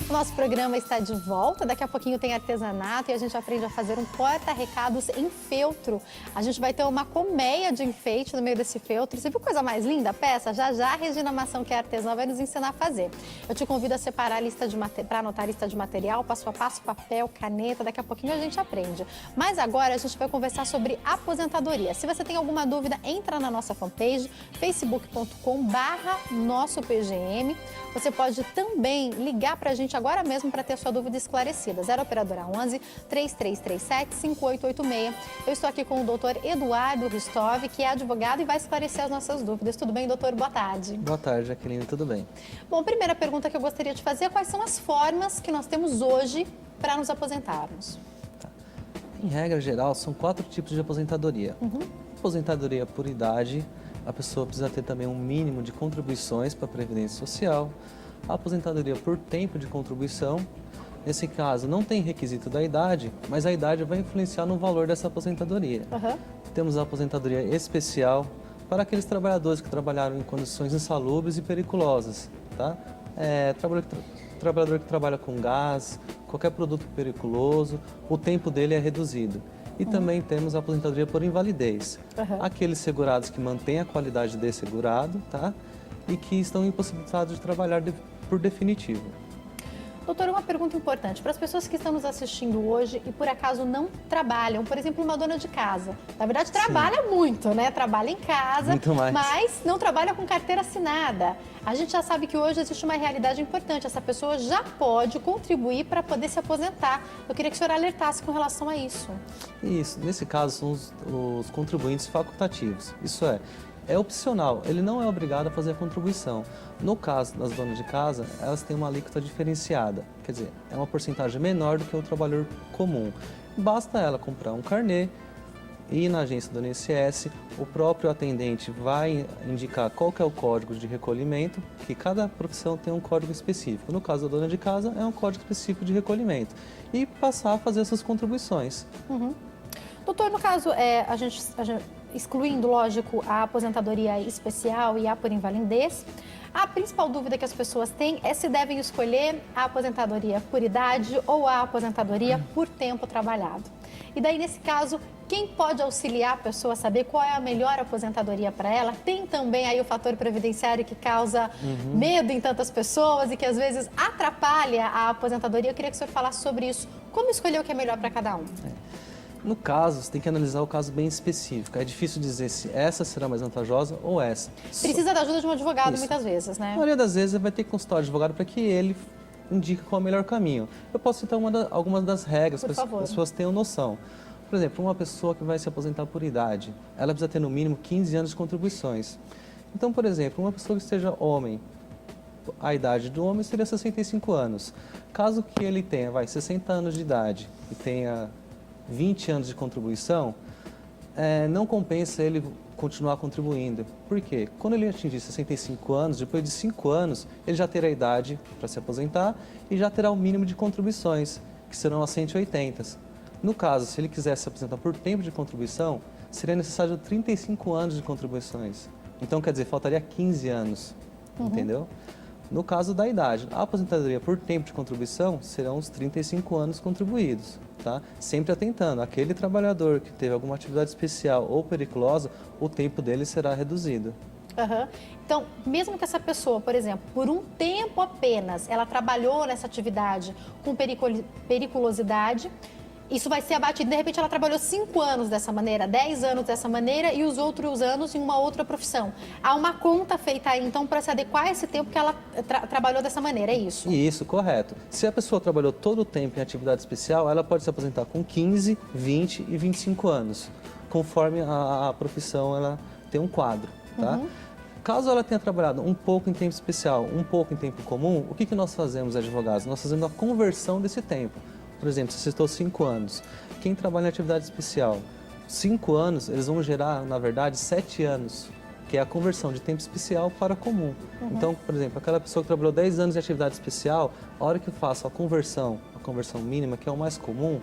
O nosso programa está de volta, daqui a pouquinho tem artesanato e a gente aprende a fazer um porta-recados em feltro. A gente vai ter uma colmeia de enfeite no meio desse feltro. Você viu coisa mais linda a peça? Já já a Regina Mação, que é artesã, vai nos ensinar a fazer. Eu te convido a separar a lista para anotar a lista de material, passo a passo, papel, caneta, daqui a pouquinho a gente aprende. Mas agora a gente vai conversar sobre aposentadoria. Se você tem alguma dúvida, entra na nossa fanpage, facebook.com/nossopgm. Você pode também ligar para a gente agora mesmo para ter sua dúvida esclarecida. 0 operadora 11 3337 5886. Eu estou aqui com o doutor Eduardo Ristov, que é advogado e vai esclarecer as nossas dúvidas. Tudo bem, doutor? Boa tarde. Boa tarde, Jaqueline. Tudo bem? Bom, primeira pergunta que eu gostaria de fazer é quais são as formas que nós temos hoje para nos aposentarmos? Tá. Em regra geral, são 4 tipos de aposentadoria. Aposentadoria por idade, a pessoa precisa ter também um mínimo de contribuições para a Previdência Social. A aposentadoria por tempo de contribuição, nesse caso não tem requisito da idade, mas a idade vai influenciar no valor dessa aposentadoria. Temos a aposentadoria especial para aqueles trabalhadores que trabalharam em condições insalubres e periculosas, tá? Trabalhador que trabalha com gás, qualquer produto periculoso, o tempo dele é reduzido. E também temos a aposentadoria por invalidez. Aqueles segurados que mantêm a qualidade de segurado, tá? E que estão impossibilitados de trabalhar por definitivo. Doutor, uma pergunta importante. Para as pessoas que estão nos assistindo hoje e por acaso não trabalham, por exemplo, uma dona de casa. Na verdade, trabalha muito, né? Trabalha em casa, mas não trabalha com carteira assinada. A gente já sabe que hoje existe uma realidade importante. Essa pessoa já pode contribuir para poder se aposentar. Eu queria que o senhor alertasse com relação a isso. Isso. Nesse caso, são os contribuintes facultativos. Isso é opcional, ele não é obrigado a fazer a contribuição. No caso das donas de casa, elas têm uma alíquota diferenciada, quer dizer, é uma porcentagem menor do que o trabalhador comum. Basta ela comprar um carnê, ir na agência do INSS, o próprio atendente vai indicar qual que é o código de recolhimento, que cada profissão tem um código específico. No caso da dona de casa, é um código específico de recolhimento. E passar a fazer essas contribuições. Doutor, no caso, a gente excluindo, lógico, a aposentadoria especial e a por invalidez, a principal dúvida que as pessoas têm é se devem escolher a aposentadoria por idade ou a aposentadoria por tempo trabalhado. E daí, nesse caso, quem pode auxiliar a pessoa a saber qual é a melhor aposentadoria para ela? Tem também aí o fator previdenciário que causa medo em tantas pessoas e que às vezes atrapalha a aposentadoria. Eu queria que o senhor falasse sobre isso. Como escolher o que é melhor para cada um? No caso, você tem que analisar o caso bem específico. É difícil dizer se essa será mais vantajosa ou essa. Precisa da ajuda de um advogado muitas vezes, né? A maioria das vezes vai ter que consultar o advogado para que ele indique qual é o melhor caminho. Eu posso citar algumas das regras para que as pessoas tenham noção. Por exemplo, uma pessoa que vai se aposentar por idade, ela precisa ter no mínimo 15 anos de contribuições. Então, por exemplo, uma pessoa que esteja homem, a idade do homem seria 65 anos. Caso que ele tenha 60 anos de idade e tenha 20 anos de contribuição, não compensa ele continuar contribuindo. Por quê? Quando ele atingir 65 anos, depois de 5 anos, ele já terá a idade para se aposentar e já terá o mínimo de contribuições, que serão as 180. No caso, se ele quiser se aposentar por tempo de contribuição, seria necessário 35 anos de contribuições. Então, quer dizer, faltaria 15 anos, entendeu? No caso da idade, a aposentadoria por tempo de contribuição serão os 35 anos contribuídos, tá? Sempre atentando, aquele trabalhador que teve alguma atividade especial ou periculosa, o tempo dele será reduzido. Então, mesmo que essa pessoa, por exemplo, por um tempo apenas, ela trabalhou nessa atividade com periculosidade, isso vai ser abatido. De repente, ela trabalhou 5 anos dessa maneira, 10 anos dessa maneira e os outros anos em uma outra profissão. Há uma conta feita aí, então, para se adequar a esse tempo que ela trabalhou dessa maneira, é isso? Isso, correto. Se a pessoa trabalhou todo o tempo em atividade especial, ela pode se aposentar com 15, 20 e 25 anos, conforme a profissão ela tem um quadro, tá? Caso ela tenha trabalhado um pouco em tempo especial, um pouco em tempo comum, o que nós fazemos, advogados? Nós fazemos a conversão desse tempo. Por exemplo, você citou 5 anos. Quem trabalha em atividade especial, 5 anos, eles vão gerar, na verdade, 7 anos, que é a conversão de tempo especial para comum. Então, por exemplo, aquela pessoa que trabalhou 10 anos em atividade especial, a hora que eu faço a conversão mínima, que é o mais comum,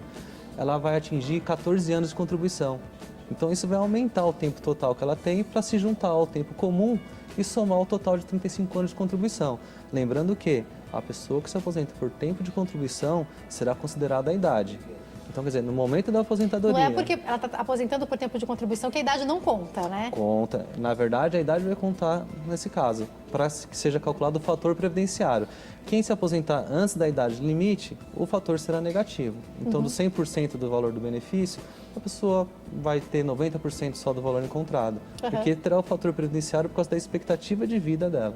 ela vai atingir 14 anos de contribuição. Então isso vai aumentar o tempo total que ela tem para se juntar ao tempo comum e somar o total de 35 anos de contribuição. Lembrando que a pessoa que se aposenta por tempo de contribuição será considerada a idade. Então, quer dizer, no momento da aposentadoria... Não é porque ela está aposentando por tempo de contribuição que a idade não conta, né? Conta. Na verdade, a idade vai contar nesse caso, para que seja calculado o fator previdenciário. Quem se aposentar antes da idade limite, o fator será negativo. Então, do 100% do valor do benefício, a pessoa vai ter 90% só do valor encontrado. Porque terá o fator previdenciário por causa da expectativa de vida dela.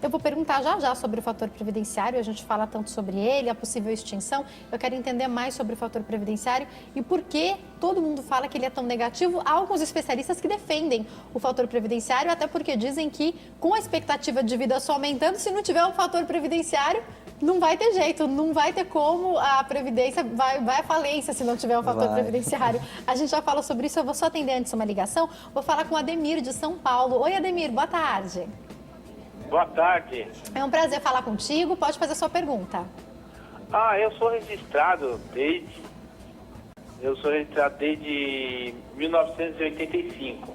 Eu vou perguntar já sobre o fator previdenciário, a gente fala tanto sobre ele, a possível extinção. Eu quero entender mais sobre o fator previdenciário e por que todo mundo fala que ele é tão negativo. Há alguns especialistas que defendem o fator previdenciário, até porque dizem que com a expectativa de vida só aumentando, se não tiver um fator previdenciário, não vai ter jeito, não vai ter como, a Previdência vai à falência se não tiver um fator previdenciário. A gente já fala sobre isso, eu vou só atender antes uma ligação. Vou falar com o Ademir, de São Paulo. Oi, Ademir, boa tarde. Boa tarde. É um prazer falar contigo, pode fazer a sua pergunta. Eu sou registrado desde 1985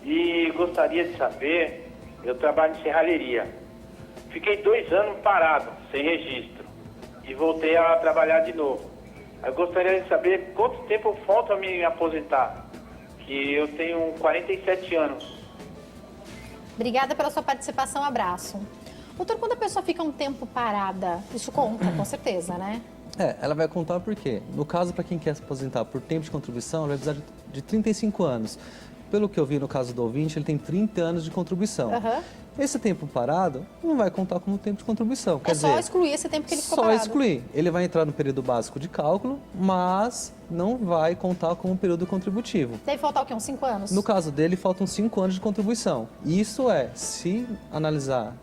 e gostaria de saber, eu trabalho em serralheria. Fiquei 2 anos parado, sem registro, e voltei a trabalhar de novo. Eu gostaria de saber quanto tempo falta me aposentar, que eu tenho 47 anos. Obrigada pela sua participação, abraço. Doutor, quando a pessoa fica um tempo parada, isso conta, com certeza, né? Ela vai contar porque, no caso, para quem quer se aposentar por tempo de contribuição, ela vai precisar de 35 anos. Pelo que eu vi no caso do ouvinte, ele tem 30 anos de contribuição. Esse tempo parado não vai contar como tempo de contribuição. Quer dizer, só excluir esse tempo que ele ficou parado. Só excluir. Ele vai entrar no período básico de cálculo, mas não vai contar como período contributivo. Deve faltar o quê? Uns 5 anos? No caso dele, faltam 5 anos de contribuição. Isso se analisar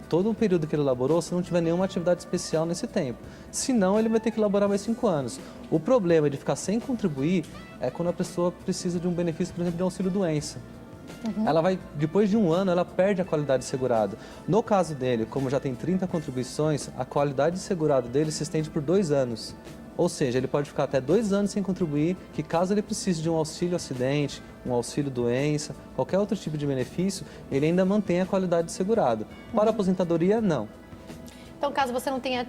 todo o período que ele elaborou, se não tiver nenhuma atividade especial nesse tempo. Senão, ele vai ter que elaborar mais 5 anos. O problema de ficar sem contribuir é quando a pessoa precisa de um benefício, por exemplo, de auxílio-doença. Ela vai, depois de 1 ano, ela perde a qualidade de segurado. No caso dele, como já tem 30 contribuições, a qualidade de segurado dele se estende por 2 anos. Ou seja, ele pode ficar até 2 anos sem contribuir, que caso ele precise de um auxílio-acidente, um auxílio-doença, qualquer outro tipo de benefício, ele ainda mantém a qualidade de segurado. Para a aposentadoria, não. Então, caso você não tenha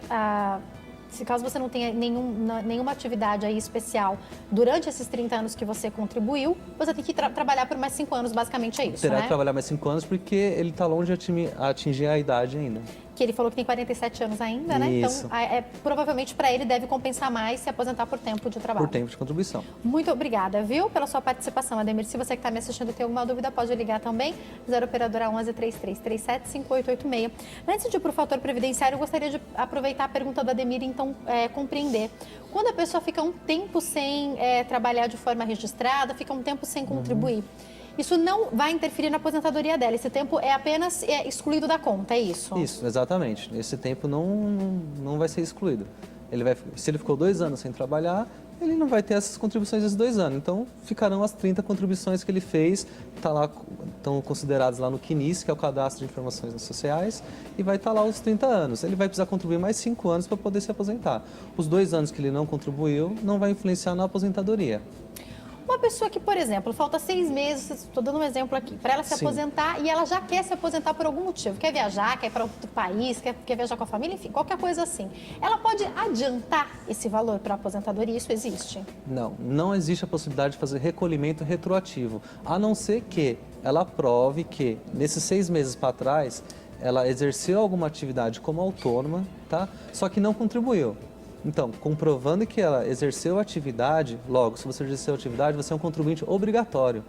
caso você não tenha nenhuma atividade aí especial durante esses 30 anos que você contribuiu, você tem que trabalhar por mais 5 anos, basicamente é isso, Terá né? que trabalhar mais 5 anos porque ele está longe de atingir a idade ainda. Que ele falou que tem 47 anos ainda, né? Isso. Então, provavelmente para ele deve compensar mais se aposentar por tempo de trabalho. Por tempo de contribuição. Muito obrigada, viu, pela sua participação, Ademir. Se você que está me assistindo tem alguma dúvida, pode ligar também, 0 operadora 11 3337 5886. Antes de ir para o fator previdenciário, eu gostaria de aproveitar a pergunta do Ademir e então compreender. Quando a pessoa fica um tempo sem trabalhar de forma registrada, fica um tempo sem contribuir, isso não vai interferir na aposentadoria dela. Esse tempo é apenas excluído da conta, é isso? Isso, exatamente. Esse tempo não vai ser excluído. Se ele ficou 2 anos sem trabalhar, ele não vai ter essas contribuições esses 2 anos. Então, ficarão as 30 contribuições que ele fez, estão consideradas lá no CNIS, que é o Cadastro de Informações Sociais, e vai estar lá os 30 anos. Ele vai precisar contribuir mais 5 anos para poder se aposentar. Os 2 anos que ele não contribuiu não vai influenciar na aposentadoria. Uma pessoa que, por exemplo, falta 6 meses, estou dando um exemplo aqui, para ela se aposentar e ela já quer se aposentar por algum motivo, quer viajar, quer ir para outro país, quer viajar com a família, enfim, qualquer coisa assim. Ela pode adiantar esse valor para a aposentadoria? Isso existe? Não existe a possibilidade de fazer recolhimento retroativo, a não ser que ela prove que, nesses 6 meses para trás, ela exerceu alguma atividade como autônoma, tá? Só que não contribuiu. Então, comprovando que ela exerceu a atividade, logo, se você exerceu a atividade, você é um contribuinte obrigatório.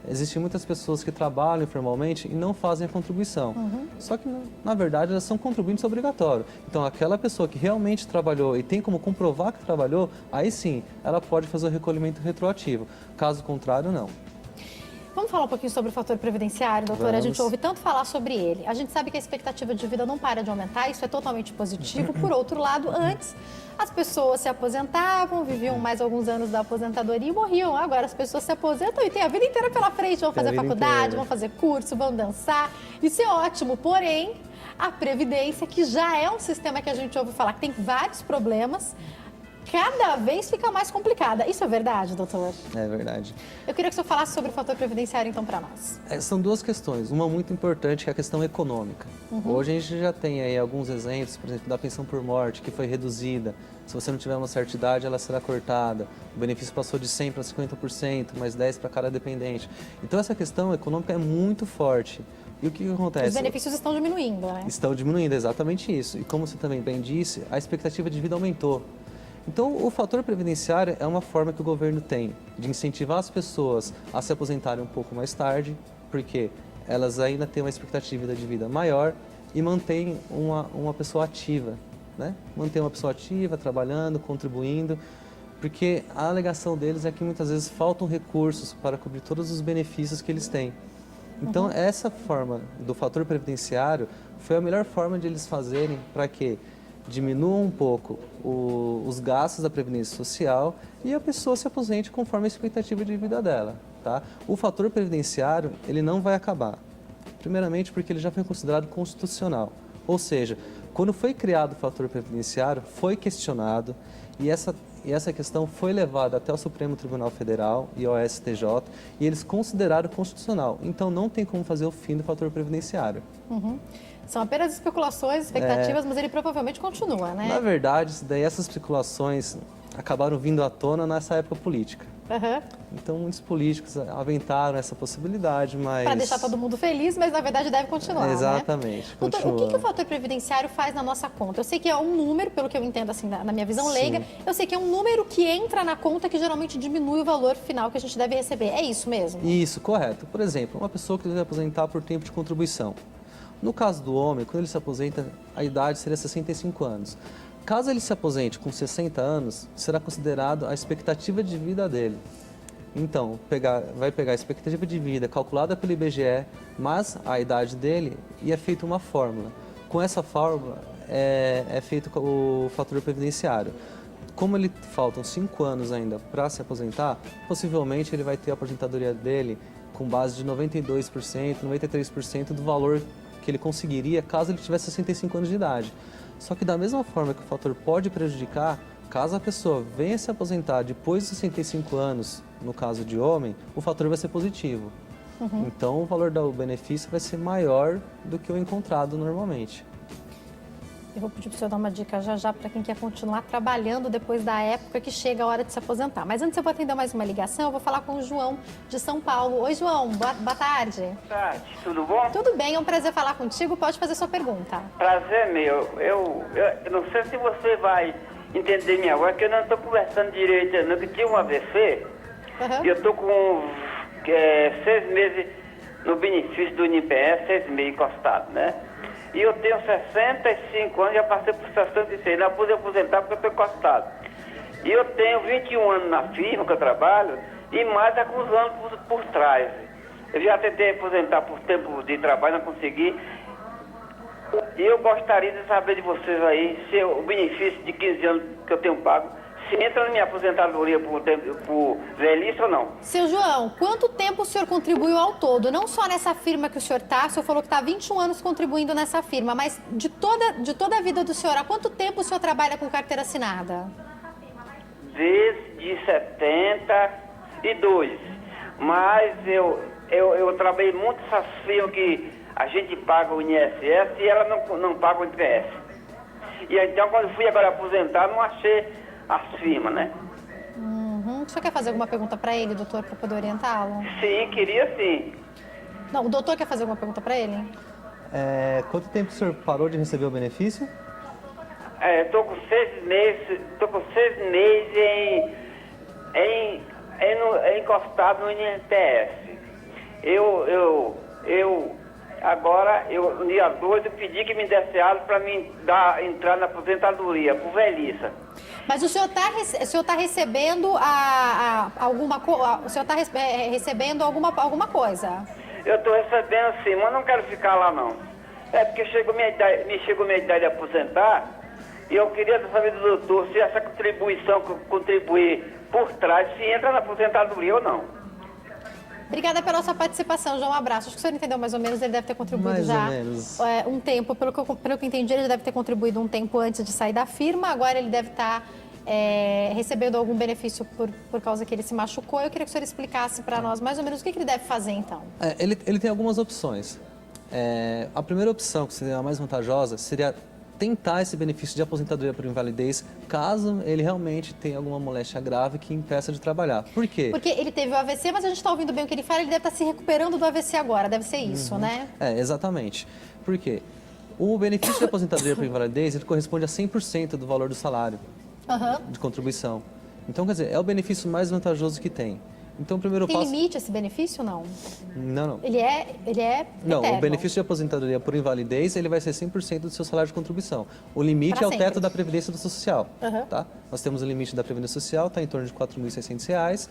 Existem muitas pessoas que trabalham informalmente e não fazem a contribuição. Só que, na verdade, elas são contribuintes obrigatórios. Então, aquela pessoa que realmente trabalhou e tem como comprovar que trabalhou, aí sim, ela pode fazer o recolhimento retroativo. Caso contrário, não. Vamos falar um pouquinho sobre o fator previdenciário, doutora? Vamos. A gente ouve tanto falar sobre ele. A gente sabe que a expectativa de vida não para de aumentar, isso é totalmente positivo. Por outro lado, antes, as pessoas se aposentavam, viviam mais alguns anos da aposentadoria e morriam. Agora as pessoas se aposentam e têm a vida inteira pela frente, vão fazer faculdade, vão fazer curso, vão dançar. Isso é ótimo, porém, a Previdência, que já é um sistema que a gente ouve falar que tem vários problemas, cada vez fica mais complicada. Isso é verdade, doutor? É verdade. Eu queria que o senhor falasse sobre o fator previdenciário, então, para nós. São duas questões. Uma muito importante, que é a questão econômica. Hoje a gente já tem aí alguns exemplos, por exemplo, da pensão por morte, que foi reduzida. Se você não tiver uma certa idade, ela será cortada. O benefício passou de 100% para 50%, mais 10% para cada dependente. Então, essa questão econômica é muito forte. E o que acontece? Os benefícios estão diminuindo, né? Estão diminuindo, exatamente isso. E como você também bem disse, a expectativa de vida aumentou. Então, o fator previdenciário é uma forma que o governo tem de incentivar as pessoas a se aposentarem um pouco mais tarde, porque elas ainda têm uma expectativa de vida maior e mantém uma pessoa ativa, né? Mantém uma pessoa ativa, trabalhando, contribuindo, porque a alegação deles é que muitas vezes faltam recursos para cobrir todos os benefícios que eles têm. Então, essa forma do fator previdenciário foi a melhor forma de eles fazerem para que diminuam um pouco os gastos da Previdência Social e a pessoa se aposente conforme a expectativa de vida dela, tá? O fator previdenciário, ele não vai acabar. Primeiramente, porque ele já foi considerado constitucional. Ou seja, quando foi criado o fator previdenciário, foi questionado e essa questão foi levada até o Supremo Tribunal Federal e ao STJ e eles consideraram constitucional. Então, não tem como fazer o fim do fator previdenciário. São apenas especulações, expectativas, mas ele provavelmente continua, né? Na verdade, essas especulações acabaram vindo à tona nessa época política. Então, muitos políticos aventaram essa possibilidade, mas... Para deixar todo mundo feliz, mas na verdade deve continuar, Exatamente, né? Doutor, o que o fator previdenciário faz na nossa conta? Eu sei que é um número, pelo que eu entendo assim, na minha visão leiga, eu sei que é um número que entra na conta que geralmente diminui o valor final que a gente deve receber. É isso mesmo? Isso, correto. Por exemplo, uma pessoa que deve aposentar por tempo de contribuição. No caso do homem, quando ele se aposenta, a idade seria 65 anos. Caso ele se aposente com 60 anos, será considerado a expectativa de vida dele. Então, vai pegar a expectativa de vida calculada pelo IBGE, mais a idade dele, e é feita uma fórmula. Com essa fórmula, é feito o fator previdenciário. Como ele faltam 5 anos ainda para se aposentar, possivelmente ele vai ter a aposentadoria dele com base de 92%, 93% do valor que ele conseguiria caso ele tivesse 65 anos de idade. Só que da mesma forma que o fator pode prejudicar, caso a pessoa venha se aposentar depois dos 65 anos, no caso de homem, o fator vai ser positivo. Então o valor do benefício vai ser maior do que o encontrado normalmente. Eu vou pedir para o senhor dar uma dica já para quem quer continuar trabalhando depois da época que chega a hora de se aposentar. Mas antes eu vou atender mais uma ligação, eu vou falar com o João de São Paulo. Oi, João, boa tarde. Boa tarde, tudo bom? Tudo bem, é um prazer falar contigo, pode fazer sua pergunta. Prazer meu. Eu não sei se você vai entender minha voz, que eu não estou conversando direito, não, que tive um AVC e eu estou com 6 meses no benefício do INPS, 6 meses encostado, né? E eu tenho 65 anos, já passei por 66, não pude aposentar porque eu estou encostado. E eu tenho 21 anos na firma que eu trabalho e mais alguns anos por trás. Eu já tentei aposentar por tempo de trabalho, não consegui. E eu gostaria de saber de vocês aí, se o benefício de 15 anos que eu tenho pago, se entra na minha aposentadoria por velhice ou não. Seu João, quanto tempo o senhor contribuiu ao todo? Não só nessa firma que o senhor está, o senhor falou que está há 21 anos contribuindo nessa firma, mas de toda a vida do senhor, há quanto tempo o senhor trabalha com carteira assinada? Desde 72. Mas eu trabalhei muito nessas firmas que a gente paga o INSS e ela não paga o INPS. E então, quando fui agora aposentar, não achei as firmas, né? O senhor quer fazer alguma pergunta para ele, doutor, para poder orientá-lo? Sim, queria sim. Não, o doutor quer fazer alguma pergunta para ele? Quanto tempo o senhor parou de receber o benefício? Estou com 6 meses, encostado no INPS. Agora, no dia 2, eu pedi que me desse algo para mim entrar na aposentadoria, por velhice. Mas o senhor está recebendo recebendo alguma coisa? Eu estou recebendo sim, mas não quero ficar lá não. É porque me chegou minha idade de aposentar e eu queria saber do doutor se essa contribuição que eu contribuí por trás, se entra na aposentadoria ou não. Obrigada pela sua participação, João. Um abraço. Acho que o senhor entendeu mais ou menos, ele deve ter contribuído um tempo. Pelo que eu entendi, ele deve ter contribuído um tempo antes de sair da firma, agora ele deve estar recebendo algum benefício por causa que ele se machucou. Eu queria que o senhor explicasse para nós mais ou menos o que ele deve fazer, então. Ele tem algumas opções. A primeira opção, que seria a mais vantajosa, seria tentar esse benefício de aposentadoria por invalidez, caso ele realmente tenha alguma moléstia grave que impeça de trabalhar. Por quê? Porque ele teve o AVC, mas a gente está ouvindo bem o que ele fala, ele deve estar se recuperando do AVC agora, deve ser isso, né? Exatamente. Por quê? O benefício de aposentadoria por invalidez, ele corresponde a 100% do valor do salário de contribuição. Então, quer dizer, é o benefício mais vantajoso que tem. Então, o primeiro passo... Tem limite esse benefício, não? Não. Ele é Não, eterno. o benefício de aposentadoria por invalidez, ele vai ser 100% do seu salário de contribuição. O limite Pra é o sempre. teto da Previdência Social, tá? Nós temos o limite da Previdência Social, está em torno de R$ 4.600,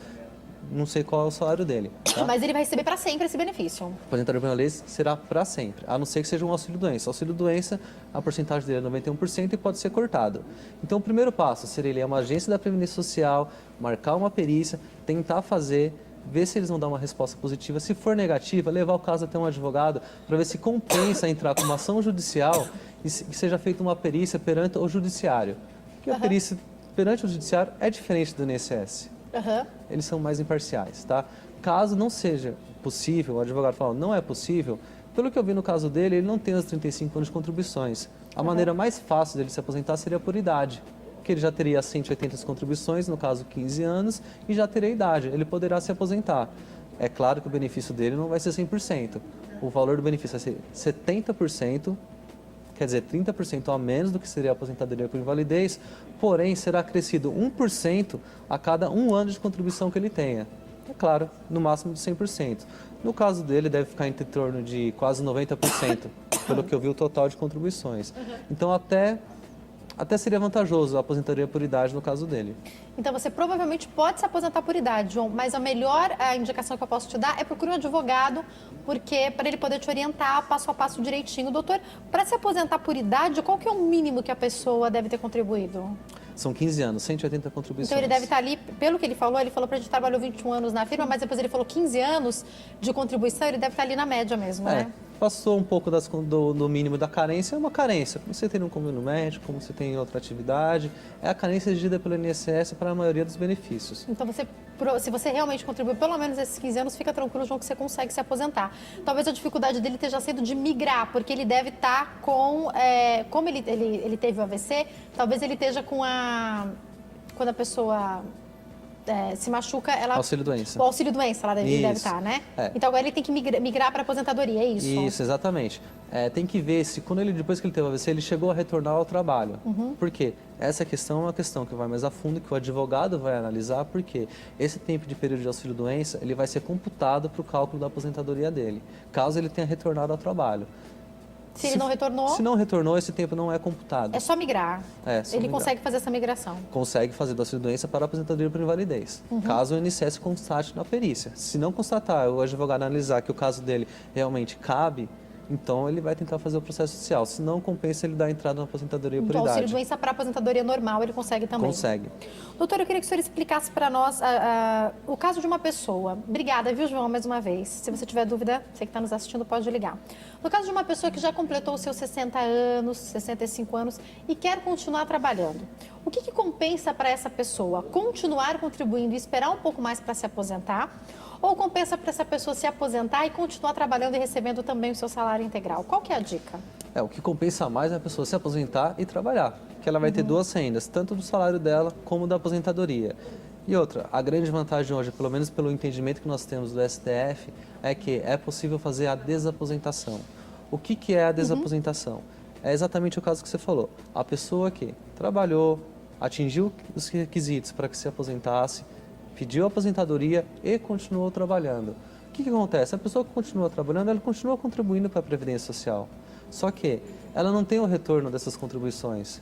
não sei qual é o salário dele, tá? Mas ele vai receber para sempre esse benefício. Aposentadoria por invalidez será para sempre, a não ser que seja um auxílio-doença. Auxílio-doença, a porcentagem dele é 91% e pode ser cortado. Então, o primeiro passo seria ele ir a uma agência da Previdência Social, marcar uma perícia, tentar fazer, ver se eles vão dar uma resposta positiva. Se for negativa, levar o caso até um advogado para ver se compensa entrar com uma ação judicial e seja feita uma perícia perante o judiciário. Porque a perícia perante o judiciário é diferente do INSS. Eles são mais imparciais, tá? Caso não seja possível, o advogado fala, não é possível, pelo que eu vi no caso dele, ele não tem os 35 anos de contribuições. A maneira mais fácil dele se aposentar seria por idade, que ele já teria 180 contribuições, no caso 15 anos, e já teria idade, ele poderá se aposentar. É claro que o benefício dele não vai ser 100%, o valor do benefício vai ser 70%, quer dizer, 30% a menos do que seria a aposentadoria por invalidez, porém será acrescido 1% a cada 1 ano de contribuição que ele tenha. É claro, no máximo de 100%. No caso dele, deve ficar em torno de quase 90%, pelo que eu vi o total de contribuições. Então, até seria vantajoso a aposentadoria por idade no caso dele. Então, você provavelmente pode se aposentar por idade, João, mas a melhor indicação que eu posso te dar é procure um advogado, porque para ele poder te orientar passo a passo direitinho. Doutor, para se aposentar por idade, qual que é o mínimo que a pessoa deve ter contribuído? São 15 anos, 180 contribuições. Então, ele deve estar ali, pelo que ele falou para a gente trabalhou 21 anos na firma, mas depois ele falou 15 anos de contribuição, ele deve estar ali na média mesmo, né? Passou um pouco do mínimo da carência, é uma carência. Como você tem no convênio médico, como você tem em outra atividade, é a carência exigida pelo INSS para a maioria dos benefícios. Então, se você realmente contribui pelo menos esses 15 anos, fica tranquilo, João, que você consegue se aposentar. Talvez a dificuldade dele esteja sendo de migrar, porque ele deve estar com... como ele teve o AVC, talvez ele esteja com quando a pessoa... se machuca, ela... Auxílio-doença. O auxílio-doença, ela deve estar, né? Então, agora ele tem que migrar para a aposentadoria, é isso? Isso, exatamente. Tem que ver se, depois que ele teve o AVC, ele chegou a retornar ao trabalho. Por quê? Essa questão é uma questão que vai mais a fundo, que o advogado vai analisar, porque esse tempo de período de auxílio-doença, ele vai ser computado para o cálculo da aposentadoria dele, caso ele tenha retornado ao trabalho. Se ele não retornou? Se não retornou, esse tempo não é computado. É só migrar. Ele consegue fazer essa migração. Consegue fazer do auxílio-doença para a aposentadoria por invalidez. Caso o INSS constate na perícia. Se não constatar, o advogado analisar que o caso dele realmente cabe, então ele vai tentar fazer o processo judicial. Se não, compensa ele dar entrada na aposentadoria por idade. Então, auxílio-doença para a aposentadoria normal, ele consegue também? Consegue. Doutor, eu queria que o senhor explicasse para nós o caso de uma pessoa. Obrigada, viu, João, mais uma vez. Se você tiver dúvida, você que está nos assistindo pode ligar. No caso de uma pessoa que já completou os seus 60 anos, 65 anos e quer continuar trabalhando, o que compensa para essa pessoa? Continuar contribuindo e esperar um pouco mais para se aposentar? Ou compensa para essa pessoa se aposentar e continuar trabalhando e recebendo também o seu salário integral? Qual que é a dica? O que compensa mais é a pessoa se aposentar e trabalhar, que ela vai ter duas rendas, tanto do salário dela como da aposentadoria. E outra, a grande vantagem hoje, pelo menos pelo entendimento que nós temos do STF, é que é possível fazer a desaposentação. O que é a desaposentação? É exatamente o caso que você falou. A pessoa que trabalhou, atingiu os requisitos para que se aposentasse, pediu a aposentadoria e continuou trabalhando. O que acontece? A pessoa que continua trabalhando, ela continua contribuindo para a Previdência Social. Só que ela não tem o retorno dessas contribuições.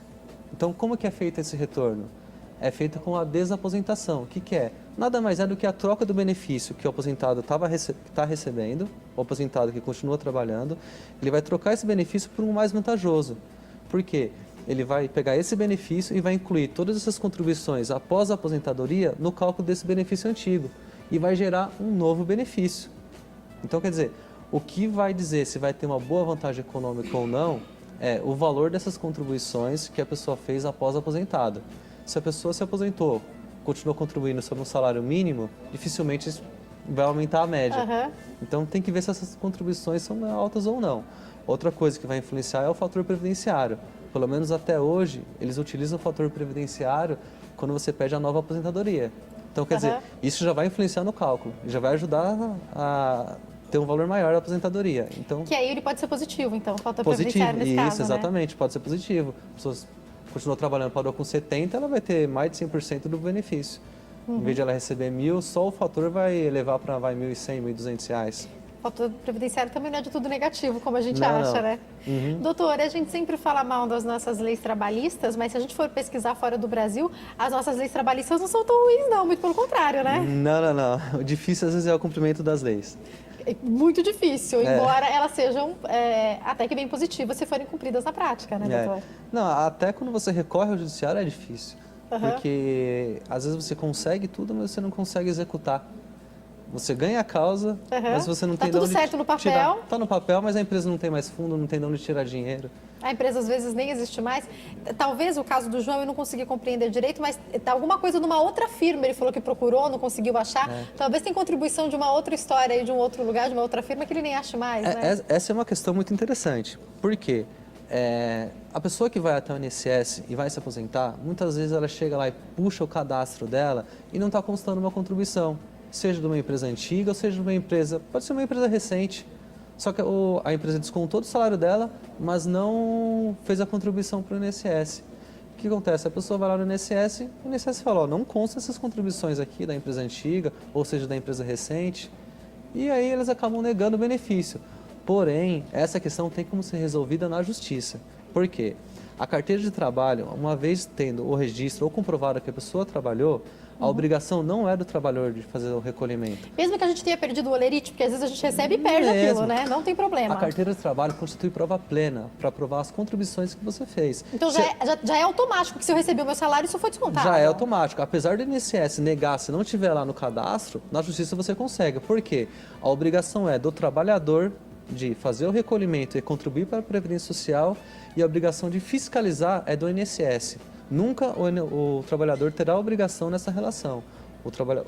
Então, como que é feito esse retorno? É feito com a desaposentação. O que é? Nada mais é do que a troca do benefício que o aposentado está recebendo, o aposentado que continua trabalhando, ele vai trocar esse benefício por um mais vantajoso. Por quê? Ele vai pegar esse benefício e vai incluir todas essas contribuições após a aposentadoria no cálculo desse benefício antigo e vai gerar um novo benefício. Então, quer dizer, o que vai dizer se vai ter uma boa vantagem econômica ou não é o valor dessas contribuições que a pessoa fez após a aposentada. Se a pessoa se aposentou, continuou contribuindo sobre um salário mínimo, dificilmente vai aumentar a média. Então tem que ver se essas contribuições são altas ou não. Outra coisa que vai influenciar é o fator previdenciário. Pelo menos até hoje, eles utilizam o fator previdenciário quando você pede a nova aposentadoria. Então, quer dizer, isso já vai influenciar no cálculo, já vai ajudar a ter um valor maior da aposentadoria. Então, que aí ele pode ser positivo, então, o fator positivo, previdenciário nesse caso, isso, exatamente, pode ser positivo. A pessoa continuou trabalhando, parou com 70, ela vai ter mais de 100% do benefício. Em vez de ela receber 1.000, só o fator vai elevar para R$1.100, R$1.200. O fator previdenciário também não é de tudo negativo, como a gente acha, né? Doutora, a gente sempre fala mal das nossas leis trabalhistas, mas se a gente for pesquisar fora do Brasil, as nossas leis trabalhistas não são tão ruins, não, muito pelo contrário, né? Não. O difícil às vezes é o cumprimento das leis. É muito difícil, embora elas sejam até que bem positivas se forem cumpridas na prática, né, doutor? Não, até quando você recorre ao judiciário é difícil, porque às vezes você consegue tudo, mas você não consegue executar. Você ganha a causa, mas você não tem de onde tudo certo no papel. tirar. Está no papel, mas a empresa não tem mais fundo, não tem de onde tirar dinheiro. A empresa às vezes nem existe mais. Talvez o caso do João eu não consegui compreender direito, mas alguma coisa numa outra firma ele falou que procurou, não conseguiu achar. Talvez tenha contribuição de uma outra história aí, de um outro lugar, de uma outra firma que ele nem ache mais, né? Essa é uma questão muito interessante. Por quê? A pessoa que vai até o INSS e vai se aposentar, muitas vezes ela chega lá e puxa o cadastro dela e não está constando uma contribuição. Seja de uma empresa antiga ou seja de uma empresa, pode ser uma empresa recente, só que a empresa descontou do salário dela, mas não fez a contribuição para o INSS. O que acontece? A pessoa vai lá no INSS e o INSS fala, não consta essas contribuições aqui da empresa antiga, ou seja, da empresa recente, e aí eles acabam negando o benefício. Porém, essa questão tem como ser resolvida na justiça. Por quê? A carteira de trabalho, uma vez tendo o registro ou comprovado que a pessoa trabalhou, a obrigação não é do trabalhador de fazer o recolhimento. Mesmo que a gente tenha perdido o olerite, porque às vezes a gente recebe e perde aquilo, né? Não tem problema. A carteira de trabalho constitui prova plena para provar as contribuições que você fez. Então já é automático que se eu receber o meu salário, isso foi descontado? Já é automático. Apesar do INSS negar, se não tiver lá no cadastro, na justiça você consegue. Por quê? A obrigação é do trabalhador de fazer o recolhimento e contribuir para a Previdência Social e a obrigação de fiscalizar é do INSS. Nunca o trabalhador terá obrigação nessa relação.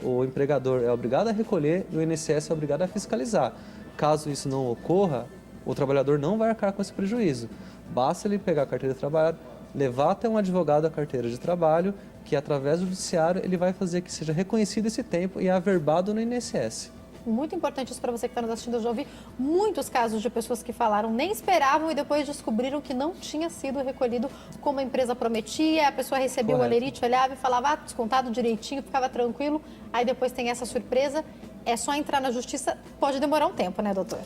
O empregador é obrigado a recolher e o INSS é obrigado a fiscalizar. Caso isso não ocorra, o trabalhador não vai arcar com esse prejuízo. Basta ele pegar a carteira de trabalho, levar até um advogado a carteira de trabalho, que através do judiciário ele vai fazer que seja reconhecido esse tempo e averbado no INSS. Muito importante isso para você que está nos assistindo. Eu já ouvi muitos casos de pessoas que falaram, nem esperavam e depois descobriram que não tinha sido recolhido como a empresa prometia. A pessoa recebia o olerite, olhava e falava, descontado direitinho, ficava tranquilo. Aí depois tem essa surpresa. É só entrar na justiça, pode demorar um tempo, né, doutor?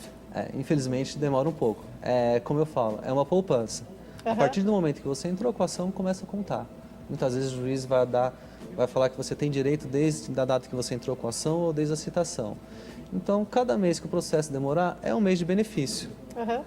Infelizmente demora um pouco. Como eu falo, é uma poupança. A partir do momento que você entrou com a ação, começa a contar. Muitas vezes o juiz vai falar que você tem direito desde a data que você entrou com a ação ou desde a citação. Então, cada mês que o processo demorar é um mês de benefício.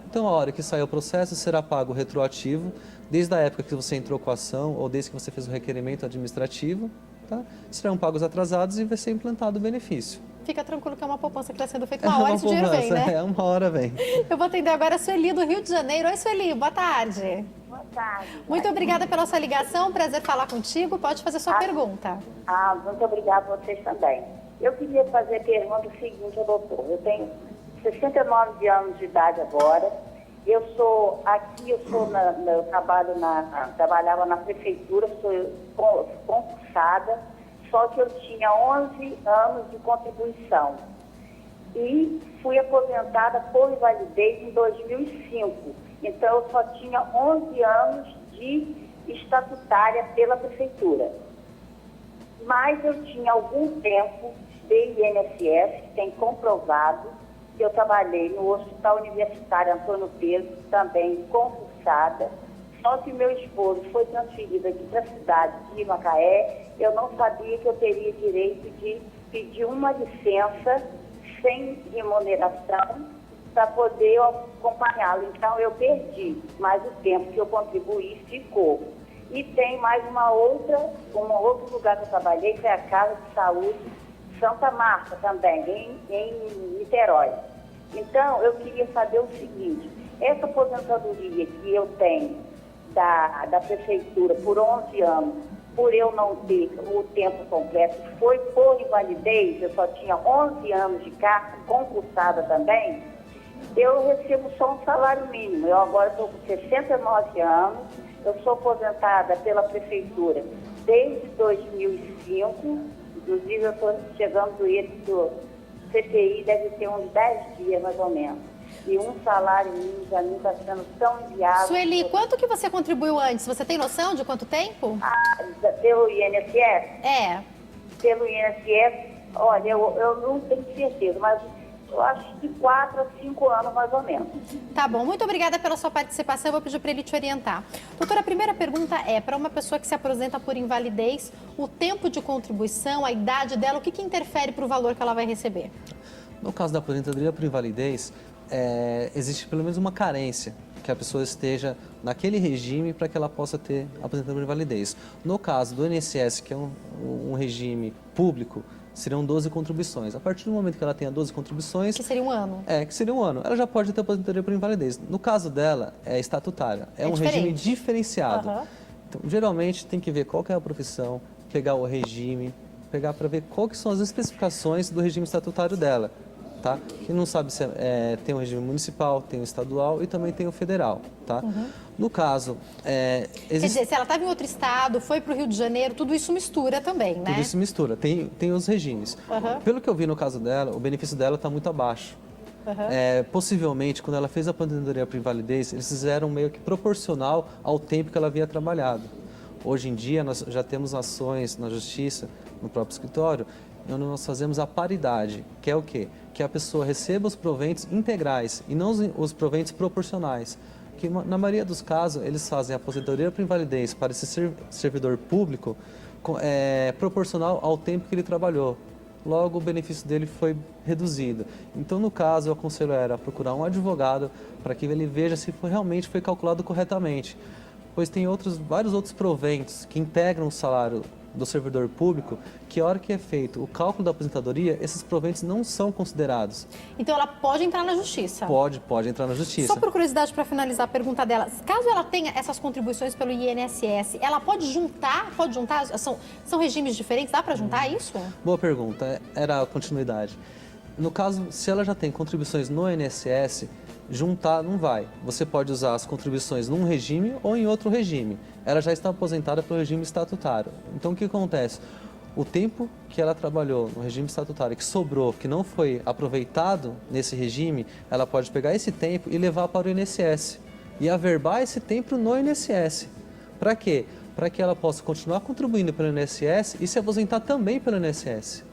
Então, a hora que sair o processo, será pago retroativo, desde a época que você entrou com a ação ou desde que você fez o requerimento administrativo, tá? Serão pagos atrasados e vai ser implantado o benefício. Fica tranquilo que é uma poupança que está sendo feita. Uma hora esse dinheiro vem, né? Uma hora vem. Eu vou atender agora a Sueli do Rio de Janeiro. Oi, Sueli, boa tarde. Boa tarde. Muito obrigada pela sua ligação, prazer falar contigo. Pode fazer sua pergunta. Muito obrigada a vocês também. Eu queria fazer a pergunta seguinte ao doutor. Eu tenho 69 anos de idade agora. Eu trabalhava na prefeitura, sou concursada, só que eu tinha 11 anos de contribuição. E fui aposentada por invalidez em 2005. Então, eu só tinha 11 anos de estatutária pela prefeitura. Mas eu tinha algum tempo de INSS, que tem comprovado, que eu trabalhei no Hospital Universitário Antônio Pedro, também concursada, só que meu esposo foi transferido aqui para a cidade de Macaé. Eu não sabia que eu teria direito de pedir uma licença sem remuneração para poder acompanhá-lo. Então, eu perdi, mas o tempo que eu contribuí ficou. E tem mais um outro lugar que eu trabalhei, foi a Casa de Saúde Santa Marta também, em Niterói. Então, eu queria saber o seguinte, essa aposentadoria que eu tenho da prefeitura por 11 anos, por eu não ter o tempo completo, foi por invalidez, eu só tinha 11 anos de carta, concursada também, eu recebo só um salário mínimo. Eu agora estou com 69 anos, eu sou aposentada pela prefeitura desde 2005, inclusive eu estou chegando do CPI, deve ter uns 10 dias mais ou menos. E um salário mínimo para mim está sendo tão inviável. Sueli, quanto que você contribuiu antes? Você tem noção de quanto tempo? Pelo INSS? É. Pelo INSS, olha, eu não tenho certeza, mas eu acho que 4 a 5 anos mais ou menos. Tá bom, muito obrigada pela sua participação, eu vou pedir para ele te orientar. Doutora, a primeira pergunta é, para uma pessoa que se aposenta por invalidez, o tempo de contribuição, a idade dela, o que interfere para o valor que ela vai receber? No caso da aposentadoria por invalidez, existe pelo menos uma carência, que a pessoa esteja naquele regime para que ela possa ter aposentadoria por invalidez. No caso do INSS, que é um regime público, seriam 12 contribuições. A partir do momento que ela tenha 12 contribuições... Que seria um ano. Que seria um ano. Ela já pode ter aposentadoria por invalidez. No caso dela, é estatutária. É um diferente. regime diferenciado. Uhum. Então, geralmente, tem que ver qual que é a profissão, pegar o regime, pegar para ver quais que são as especificações do regime estatutário dela. Tá? Quem não sabe se tem o regime municipal, tem o estadual e também tem o federal. Tá? Uhum. No caso, Quer dizer, se ela estava em outro estado, foi para o Rio de Janeiro, tudo isso mistura também, né? Tudo isso mistura, tem os regimes. Uhum. Pelo que eu vi no caso dela, o benefício dela está muito abaixo. Uhum. Possivelmente, quando ela fez a aposentadoria por invalidez, eles fizeram meio que proporcional ao tempo que ela havia trabalhado. Hoje em dia, nós já temos ações na justiça, no próprio escritório, onde nós fazemos a paridade, que é o quê? Que a pessoa receba os proventos integrais e não os proventos proporcionais. Que na maioria dos casos, eles fazem a aposentadoria por invalidez para esse servidor público proporcional ao tempo que ele trabalhou. Logo, o benefício dele foi reduzido. Então, no caso, eu aconselho a procurar um advogado para que ele veja se realmente foi calculado corretamente. Pois tem vários outros proventos que integram o salário do servidor público, que a hora que é feito o cálculo da aposentadoria, esses proventos não são considerados. Então ela pode entrar na justiça? Pode entrar na justiça. Só por curiosidade, para finalizar a pergunta dela, caso ela tenha essas contribuições pelo INSS, ela pode juntar? São regimes diferentes? Dá para juntar isso? Boa pergunta, era a continuidade. No caso, se ela já tem contribuições no INSS, juntar não vai. Você pode usar as contribuições num regime ou em outro regime. Ela já está aposentada pelo regime estatutário. Então, o que acontece? O tempo que ela trabalhou no regime estatutário, que sobrou, que não foi aproveitado nesse regime, ela pode pegar esse tempo e levar para o INSS e averbar esse tempo no INSS. Para quê? Para que ela possa continuar contribuindo pelo INSS e se aposentar também pelo INSS.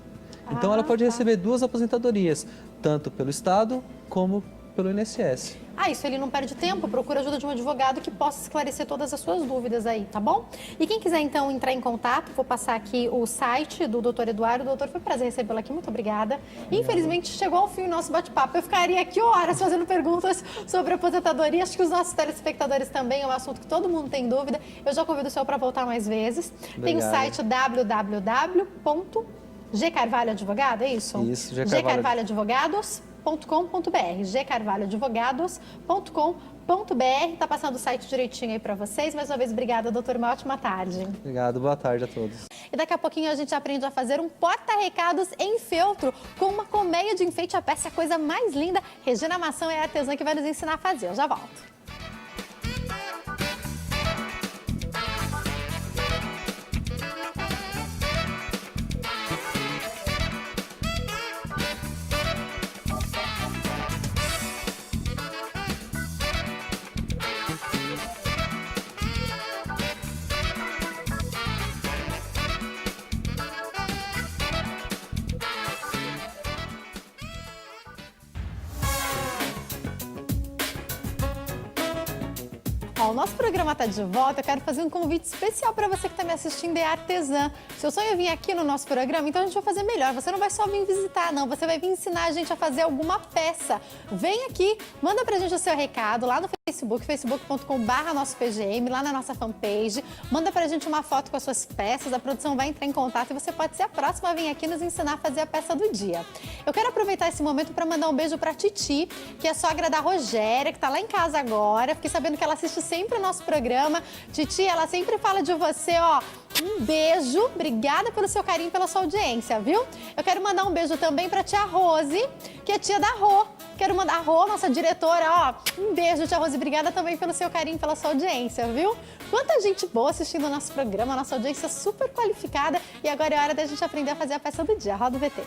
Então, ela pode receber duas aposentadorias, tanto pelo Estado como pelo INSS. Isso ele não perde tempo, procura a ajuda de um advogado que possa esclarecer todas as suas dúvidas aí, tá bom? E quem quiser então entrar em contato, vou passar aqui o site do Dr. Eduardo. Doutor, foi um prazer recebê-lo aqui, muito obrigada. Infelizmente chegou ao fim o nosso bate-papo. Eu ficaria aqui horas fazendo perguntas sobre aposentadoria, acho que os nossos telespectadores também, é um assunto que todo mundo tem dúvida. Eu já convido o senhor para voltar mais vezes. Obrigado. Tem o site www.gcarvalhoadvogado, é isso? Isso, gcarvalhoadvogados.com.br, gcarvalhoadvogados.com.br. Tá passando o site direitinho aí para vocês. Mais uma vez, obrigada, doutor. Uma ótima tarde. Obrigado, boa tarde a todos. E daqui a pouquinho a gente aprende a fazer um porta-recados em feltro com uma colmeia de enfeite. A peça é a coisa mais linda. Regina Mação é a artesã que vai nos ensinar a fazer. Eu já volto. O nosso programa está de volta. Eu quero fazer um convite especial para você que está me assistindo, é artesã. Seu sonho é vir aqui no nosso programa, então a gente vai fazer melhor. Você não vai só vir visitar, não. Você vai vir ensinar a gente a fazer alguma peça. Vem aqui, manda pra gente o seu recado lá no Facebook, facebook.com/nossopgm, lá na nossa fanpage. Manda pra gente uma foto com as suas peças, a produção vai entrar em contato e você pode ser a próxima a vir aqui nos ensinar a fazer a peça do dia. Eu quero aproveitar esse momento para mandar um beijo pra Titi, que é sogra da Rogéria, que tá lá em casa agora. Fiquei sabendo que ela assiste sempre o nosso programa. Titi, ela sempre fala de você, ó. Um beijo, obrigada pelo seu carinho, pela sua audiência, viu? Eu quero mandar um beijo também pra tia Rose, que é tia da Rô. Quero mandar a Rô, nossa diretora, ó, um beijo, tia Rose, obrigada também pelo seu carinho, pela sua audiência, viu? Quanta gente boa assistindo o nosso programa, nossa audiência super qualificada. E agora é hora da gente aprender a fazer a peça do dia. Roda o VT.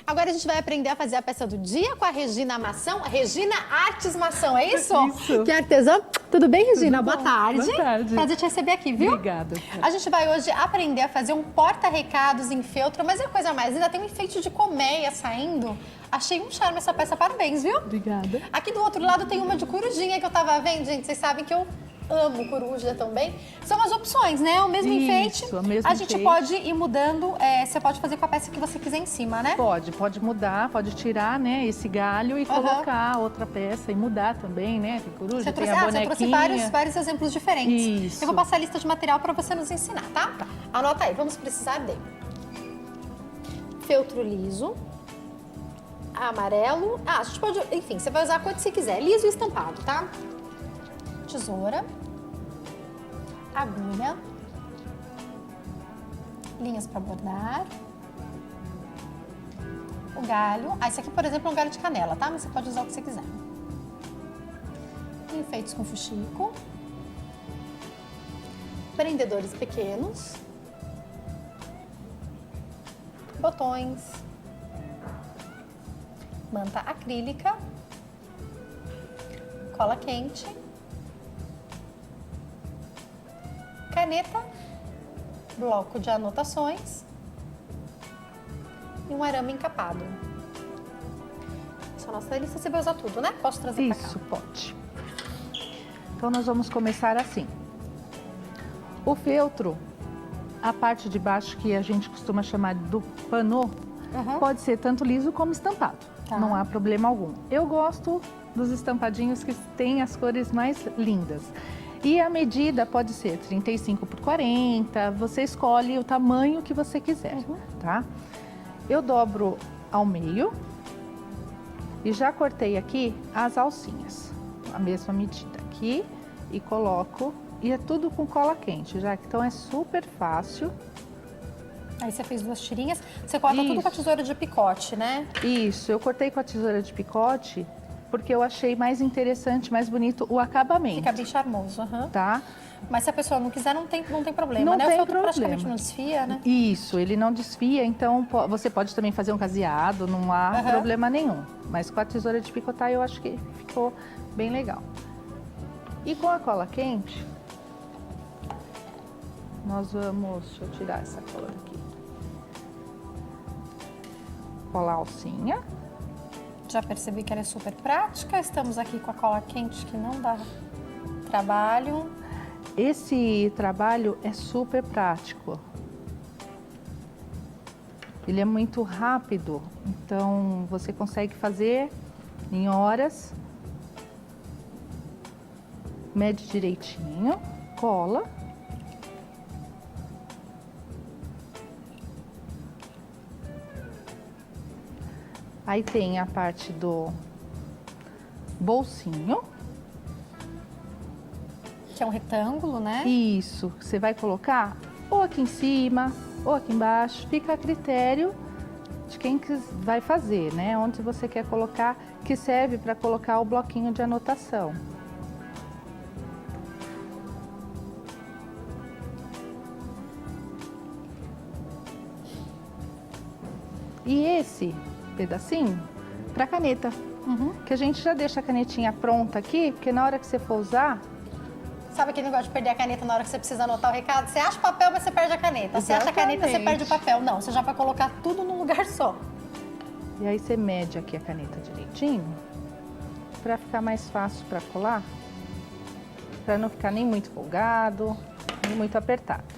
Agora a gente vai aprender a fazer a peça do dia com a Regina Mação, Regina Artes Mação, é isso? Isso. Que é artesã. Tudo bem, Regina? Tudo Boa bom. tarde. Boa tarde. Prazer te receber aqui, viu? Obrigada. A gente vai hoje aprender a fazer um porta-recados em feltro, mas é a coisa mais linda, tem um enfeite de colmeia saindo. Achei um charme essa peça, parabéns, viu? Obrigada. Aqui do outro lado tem uma de corujinha que eu tava vendo, gente, vocês sabem que eu amo coruja também. São as opções, né? O mesmo enfeite. Isso, o mesmo A gente enfeite. pode ir mudando, você pode fazer com a peça que você quiser em cima, né? Pode mudar, pode tirar, né, esse galho e colocar outra peça e mudar também, né? Tem coruja, Você tem trouxe, a você bonequinha. trouxe vários exemplos diferentes. Isso. Eu vou passar a lista de material para você nos ensinar, tá? Anota aí, vamos precisar de feltro liso, amarelo. A gente pode, enfim, você vai usar a cor que você quiser, liso e estampado, tá? Tesoura, agulha, linhas para bordar, o galho. Esse aqui, por exemplo, é um galho de canela, tá? Mas você pode usar o que você quiser. Enfeites com fuxico, prendedores pequenos, botões, manta acrílica, cola quente, caneta, bloco de anotações e um arame encapado. Essa é a nossa lista, você vai usar tudo, né? Posso trazer pra cá? Isso, pode. Então, nós vamos começar assim. O feltro, a parte de baixo, que a gente costuma chamar do panô, pode ser tanto liso como estampado. Tá. Não há problema algum. Eu gosto dos estampadinhos que têm as cores mais lindas. E a medida pode ser 35 por 40, você escolhe o tamanho que você quiser, tá? Eu dobro ao meio e já cortei aqui as alcinhas, a mesma medida aqui, e coloco, e é tudo com cola quente, já que então é super fácil. Aí você fez 2 tirinhas, você corta tudo com a tesoura de picote, né? Isso, eu cortei com a tesoura de picote porque eu achei mais interessante, mais bonito o acabamento. Fica bem charmoso, Tá? Mas se a pessoa não quiser, não tem problema, Não né? tem O feltro problema. praticamente não desfia, né? Isso, ele não desfia, então você pode também fazer um caseado, não há problema nenhum. Mas com a tesoura de picotar eu acho que ficou bem legal. E com a cola quente, nós vamos... Deixa eu tirar essa cola daqui. Colar a alcinha. Já percebi que ela é super prática. Estamos aqui com a cola quente, que não dá trabalho. Esse trabalho é super prático. Ele é muito rápido, então você consegue fazer em horas. Mede direitinho, cola. Aí tem a parte do bolsinho. Que é um retângulo, né? Isso, você vai colocar ou aqui em cima ou aqui embaixo, fica a critério de quem vai fazer, né? Onde você quer colocar, que serve para colocar o bloquinho de anotação. E esse pedacinho para caneta, que a gente já deixa a canetinha pronta aqui, porque na hora que você for usar... Sabe aquele negócio de perder a caneta na hora que você precisa anotar o recado? Você acha o papel, mas você perde a caneta. Você acha a caneta, você perde o papel. Não, você já vai colocar tudo num lugar só. E aí você mede aqui a caneta direitinho, para ficar mais fácil para colar, para não ficar nem muito folgado, nem muito apertado.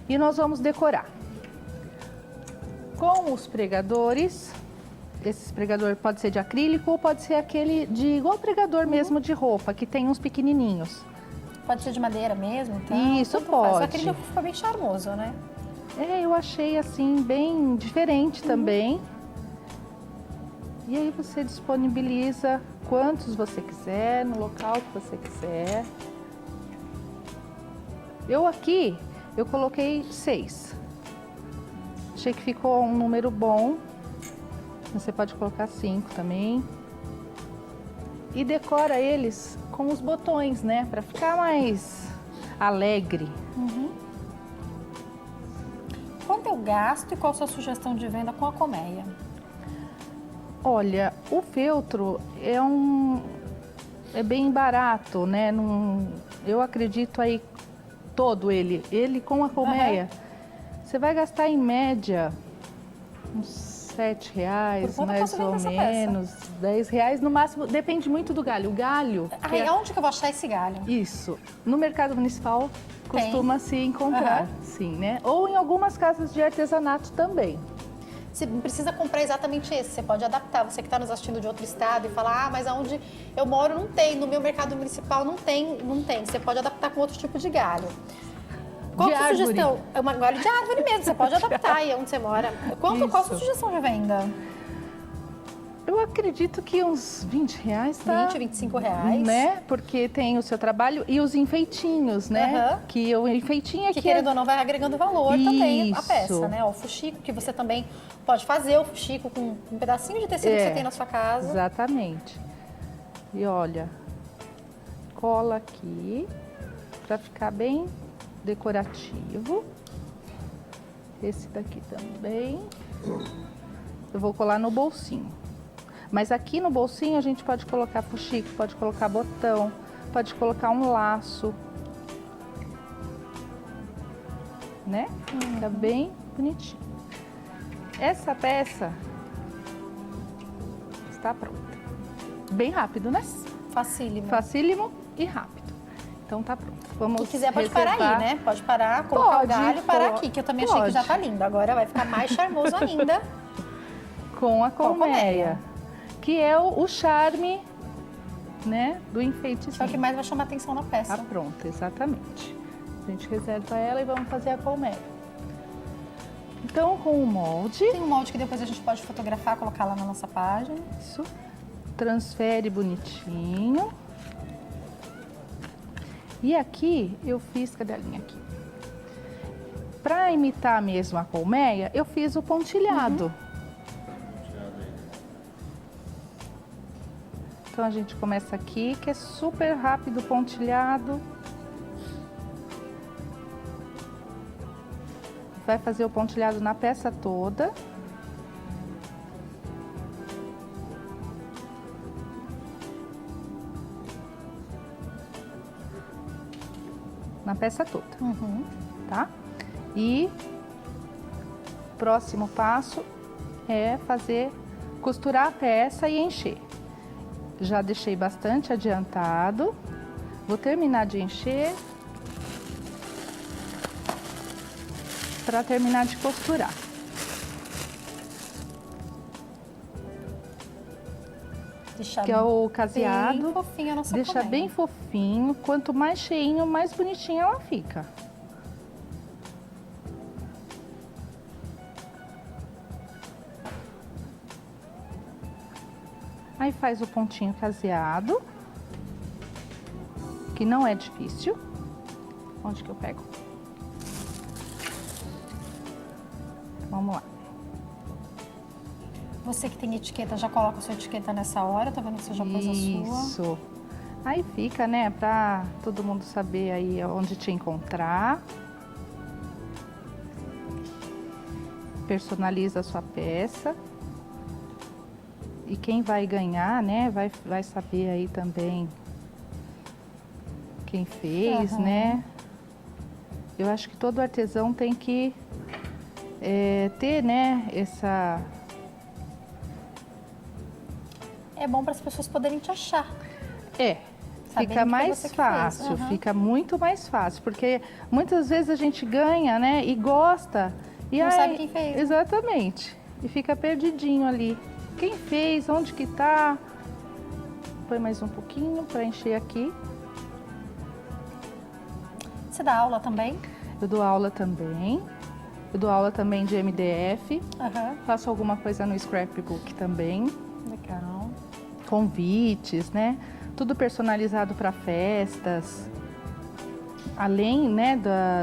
E nós vamos decorar com os pregadores. Esse pregador pode ser de acrílico ou pode ser aquele de igual pregador mesmo de roupa, que tem uns pequenininhos. Pode ser de madeira mesmo, então. Isso, tanto faz. pode. O acrílico fica bem charmoso, né? Eu achei assim bem diferente também. E aí você disponibiliza quantos você quiser, no local que você quiser. Eu coloquei 6. Achei que ficou um número bom. Você pode colocar 5 também. E decora eles com os botões, né? Para ficar mais alegre. Quanto eu gasto e qual a sua sugestão de venda com a colmeia? Olha, o feltro é bem barato, né? Eu acredito aí todo ele com a colmeia. Você vai gastar em média uns R$7, mais ou menos, R$10 no máximo, depende muito do galho. O galho... Onde que eu vou achar esse galho? Isso, no mercado municipal costuma se encontrar, sim, né? Ou em algumas casas de artesanato também. Você não precisa comprar exatamente esse, você pode adaptar. Você que está nos assistindo de outro estado e falar, mas aonde eu moro não tem, no meu mercado municipal não tem. Você pode adaptar com outro tipo de galho. Qual a sua sugestão? É uma galho de árvore mesmo, você pode adaptar aí onde você mora. Qual a sua sugestão de venda? Eu acredito que uns R$20, tá? R$20, R$25. Né? Porque tem o seu trabalho e os enfeitinhos, né? Que o enfeitinho aqui... Que querendo ou não vai agregando valor também à peça, né? O fuxico, que você também pode fazer o fuxico com um pedacinho de tecido que você tem na sua casa. Exatamente. E olha, cola aqui para ficar bem decorativo. Esse daqui também. Eu vou colar no bolsinho. Mas aqui no bolsinho a gente pode colocar fuxico, pode colocar botão, pode colocar um laço, né? Fica bem bonitinho. Essa peça está pronta. Bem rápido, né? Facílimo. Facílimo e rápido. Então tá pronto. Vamos Se quiser pode parar aí, né? Pode parar, colocar o galho e parar aqui, que eu também achei que já tá lindo. Agora vai ficar mais charmoso ainda. Com a colmeia. Que é o charme, né, do enfeite. É o que mais vai chamar atenção na peça. Tá pronto, exatamente. A gente reserva ela e vamos fazer a colmeia. Então, com o molde... Tem um molde que depois a gente pode fotografar, colocar lá na nossa página. Isso. Transfere bonitinho. E aqui, eu fiz... Cadê a linha aqui? Pra imitar mesmo a colmeia, eu fiz o pontilhado. Então, a gente começa aqui, que é super rápido o pontilhado. Vai fazer o pontilhado na peça toda. Na peça toda, tá? E próximo passo é costurar a peça e encher. Já deixei bastante adiantado. Vou terminar de encher para terminar de costurar. Deixar que é o caseado. Bem fofinho a nossa Deixa colmeia. bem fofinho. Quanto mais cheinho, mais bonitinha ela fica. Aí faz o pontinho caseado, que não é difícil. Onde que eu pego? Vamos lá. Você que tem etiqueta, já coloca a sua etiqueta nessa hora, tá vendo que você já pôs a sua? Isso. Aí fica, né, pra todo mundo saber aí onde te encontrar. Personaliza a sua peça. E quem vai ganhar, né, vai saber aí também quem fez, né? Eu acho que todo artesão tem que ter, né, essa... É bom para as pessoas poderem te achar. Fica mais fácil, fica muito mais fácil, porque muitas vezes a gente ganha, né, e gosta. E não sabe quem fez. Exatamente. E fica perdidinho ali. Quem fez, onde que tá? Põe mais um pouquinho para encher aqui. Você dá aula também? Eu dou aula também. Eu dou aula também de MDF. Aham. Faço alguma coisa no scrapbook também. Legal. Convites, né? Tudo personalizado para festas. Além, né,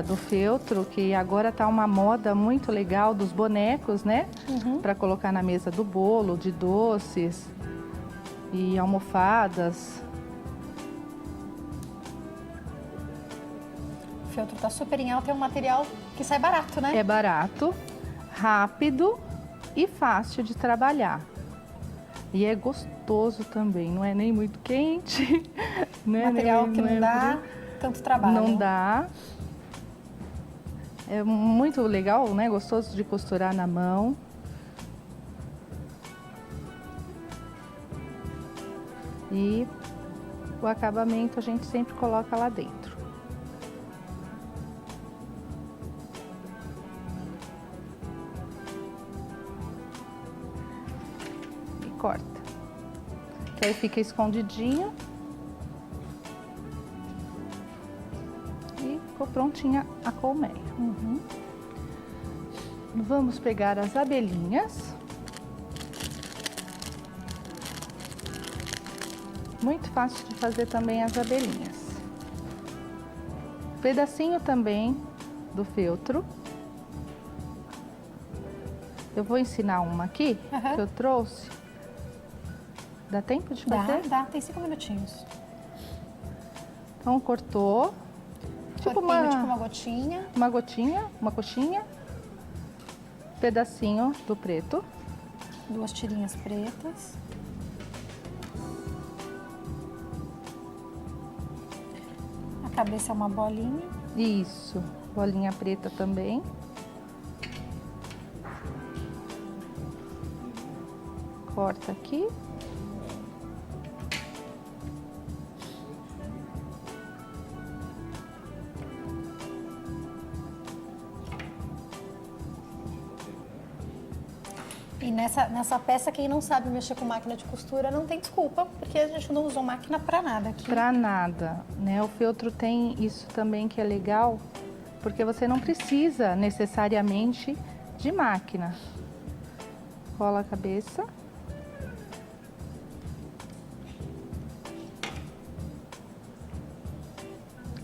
do feltro, que agora tá uma moda muito legal dos bonecos, né? Para colocar na mesa do bolo, de doces e almofadas. O feltro tá super em alta, é um material que sai barato, né? É barato, rápido e fácil de trabalhar. E é gostoso também, não é nem muito quente. Né? Material que não dá tanto trabalho. Não dá. É muito legal, né? Gostoso de costurar na mão. E o acabamento a gente sempre coloca lá dentro. E corta. Que aí fica escondidinho. E ficou prontinha a colmeia. Vamos pegar as abelhinhas. Muito fácil de fazer também as abelhinhas. Pedacinho também do feltro. Eu vou ensinar uma aqui que eu trouxe. Dá tempo de fazer? Dá, tem 5 minutinhos. Então cortou. Tipo uma gotinha. Uma gotinha, uma coxinha. Pedacinho do preto. 2 tirinhas pretas. A cabeça é uma bolinha. Isso, bolinha preta também. Corta aqui. E nessa peça, quem não sabe mexer com máquina de costura não tem desculpa, porque a gente não usou máquina pra nada aqui. Pra nada, né? O feltro tem isso também que é legal, porque você não precisa necessariamente de máquina. Cola a cabeça.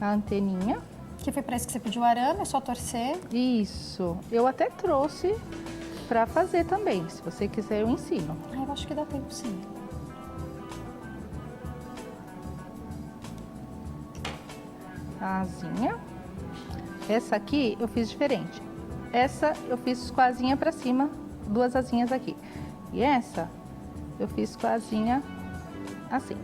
A anteninha. Que foi pra isso que você pediu arame, é só torcer. Isso. Eu até trouxe pra fazer também. Se você quiser, eu ensino. Eu acho que dá tempo sim. A asinha. Essa aqui eu fiz diferente. Essa eu fiz com a asinha pra cima, 2 asinhas aqui. E essa eu fiz com a asinha assim.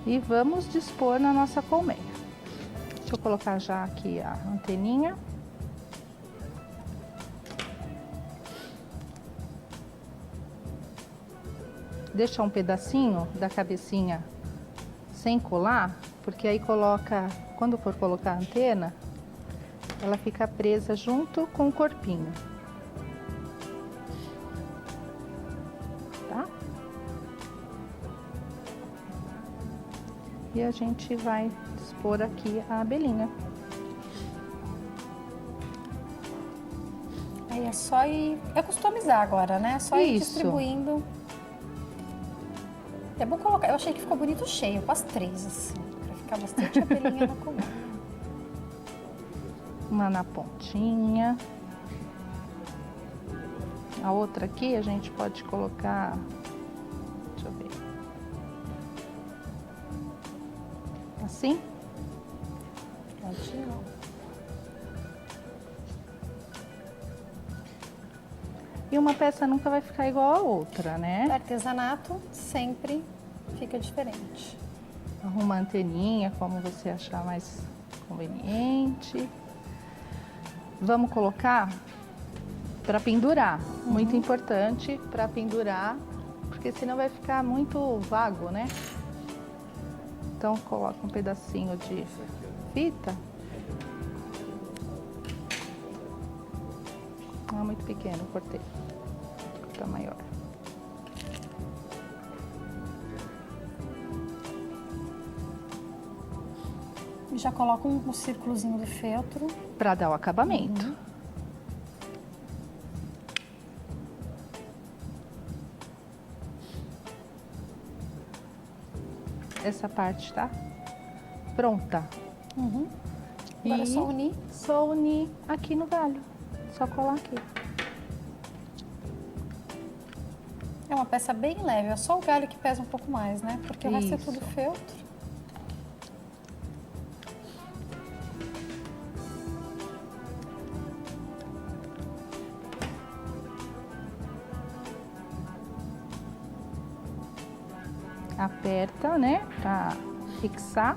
E vamos dispor na nossa colmeia. Deixa eu colocar já aqui a anteninha. Deixa um pedacinho da cabecinha sem colar, porque aí coloca, quando for colocar a antena, ela fica presa junto com o corpinho. Tá? E a gente vai dispor aqui a abelhinha. Aí é só ir... É customizar agora, né? É só ir Isso. distribuindo. É bom colocar... Eu achei que ficou bonito cheio, com as 3, assim. Pra ficar bastante abelhinha na coluna. Uma na pontinha. A outra aqui a gente pode colocar... Deixa eu ver. Assim? Prontinho. E uma peça nunca vai ficar igual a outra, né? Artesanato sempre fica diferente. Arruma a anteninha, como você achar mais conveniente. Vamos colocar para pendurar. Muito importante para pendurar, porque senão vai ficar muito vago, né? Então coloca um pedacinho de fita Não, muito pequeno, cortei. Tá maior. E já coloca um círculozinho do feltro. Para dar o acabamento. Uhum. Essa parte tá pronta. Uhum. Agora é só unir. Só unir aqui no galho. Só colar aqui. É uma peça bem leve, é só o galho que pesa um pouco mais, né? Porque o resto é Isso. tudo feltro. Aperta, né, pra fixar.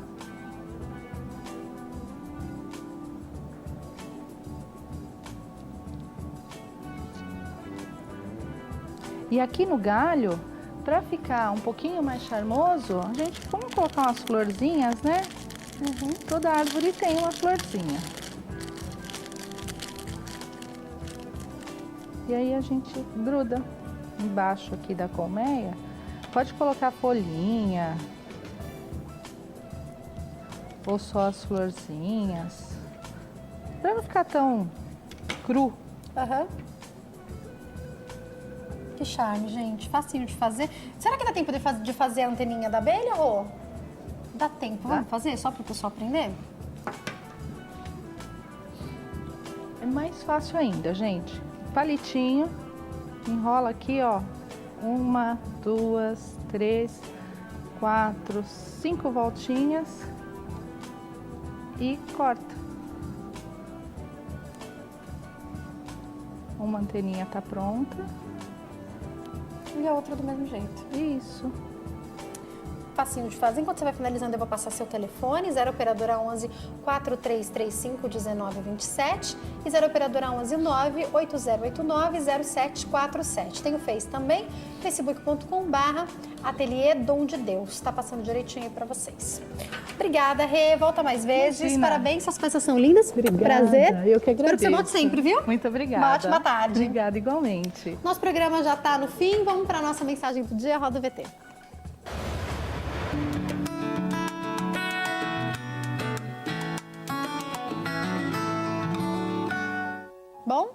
E aqui no galho, para ficar um pouquinho mais charmoso, a gente vamos colocar umas florzinhas, né? Toda árvore tem uma florzinha. E aí a gente gruda embaixo aqui da colmeia. Pode colocar folhinha, ou só as florzinhas, para não ficar tão cru. Aham. Que charme, gente. Facinho de fazer. Será que dá tempo de fazer a anteninha da abelha, ou dá tempo? Dá. Vamos fazer só para o pessoal aprender? É mais fácil ainda, gente. Palitinho, enrola aqui, ó. 1, 2, 3, 4, 5 voltinhas e corta. Uma anteninha tá pronta. E a outra do mesmo jeito. Isso. Facinho de fazer. Enquanto você vai finalizando, eu vou passar seu telefone, 0 operadora 11 4335 1927 e 0 operadora 11 9 8089 0747. Tem o Face também, facebook.com/ateliê Dom de Deus. Tá passando direitinho aí pra vocês. Obrigada, Rê. Volta mais vezes. Imagina. Parabéns, suas peças são lindas. Obrigada. Prazer. Eu que Espero que você agradeço. volte sempre, viu? Muito obrigada. Uma ótima tarde. Obrigada, igualmente. Nosso programa já tá no fim. Vamos pra nossa mensagem do dia. Roda o VT. Bom,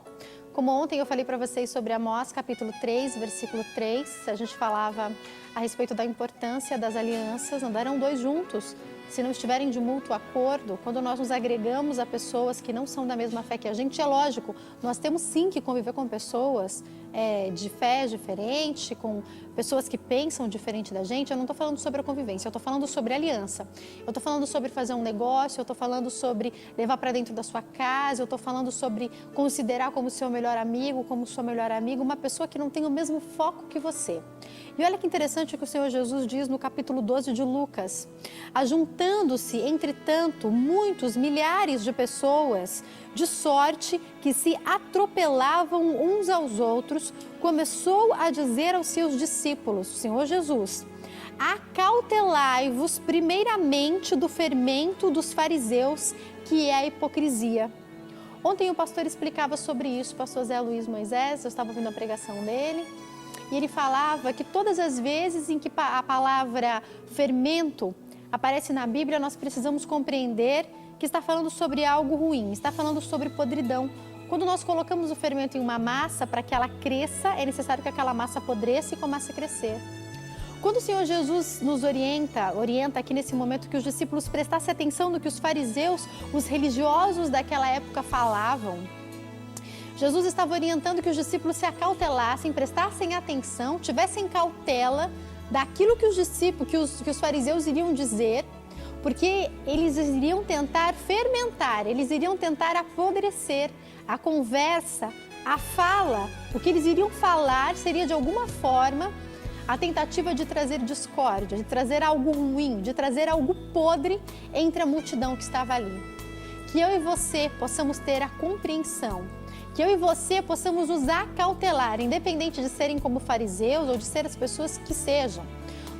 como ontem eu falei para vocês sobre Amós, capítulo 3, versículo 3, a gente falava a respeito da importância das alianças, andarão dois juntos, se não estiverem de mútuo acordo. Quando nós nos agregamos a pessoas que não são da mesma fé que a gente, é lógico, nós temos sim que conviver com pessoas de fé diferente, com pessoas que pensam diferente da gente. Eu não estou falando sobre a convivência, eu estou falando sobre aliança. Eu estou falando sobre fazer um negócio, eu estou falando sobre levar para dentro da sua casa, eu estou falando sobre considerar como seu melhor amigo, como sua melhor amiga, uma pessoa que não tem o mesmo foco que você. E olha que interessante o que o Senhor Jesus diz no capítulo 12 de Lucas. Ajuntando-se, entretanto, muitos, milhares de pessoas, de sorte que se atropelavam uns aos outros, começou a dizer aos seus discípulos, o Senhor Jesus: acautelai-vos primeiramente do fermento dos fariseus, que é a hipocrisia. Ontem o pastor explicava sobre isso, o pastor Zé Luiz Moisés, eu estava ouvindo a pregação dele, e ele falava que todas as vezes em que a palavra fermento aparece na Bíblia, nós precisamos compreender que está falando sobre algo ruim, está falando sobre podridão. Quando nós colocamos o fermento em uma massa, para que ela cresça, é necessário que aquela massa apodreça e comece a crescer. Quando o Senhor Jesus nos orienta aqui nesse momento que os discípulos prestassem atenção no que os fariseus, os religiosos daquela época falavam, Jesus estava orientando que os discípulos se acautelassem, prestassem atenção, tivessem cautela daquilo que os discípulos, que os fariseus iriam dizer, porque eles iriam tentar fermentar, eles iriam tentar apodrecer a conversa, a fala. O que eles iriam falar seria de alguma forma a tentativa de trazer discórdia, de trazer algo ruim, de trazer algo podre entre a multidão que estava ali. Que eu e você possamos ter a compreensão, que eu e você possamos nos acautelar, independente de serem como fariseus ou de ser as pessoas que sejam.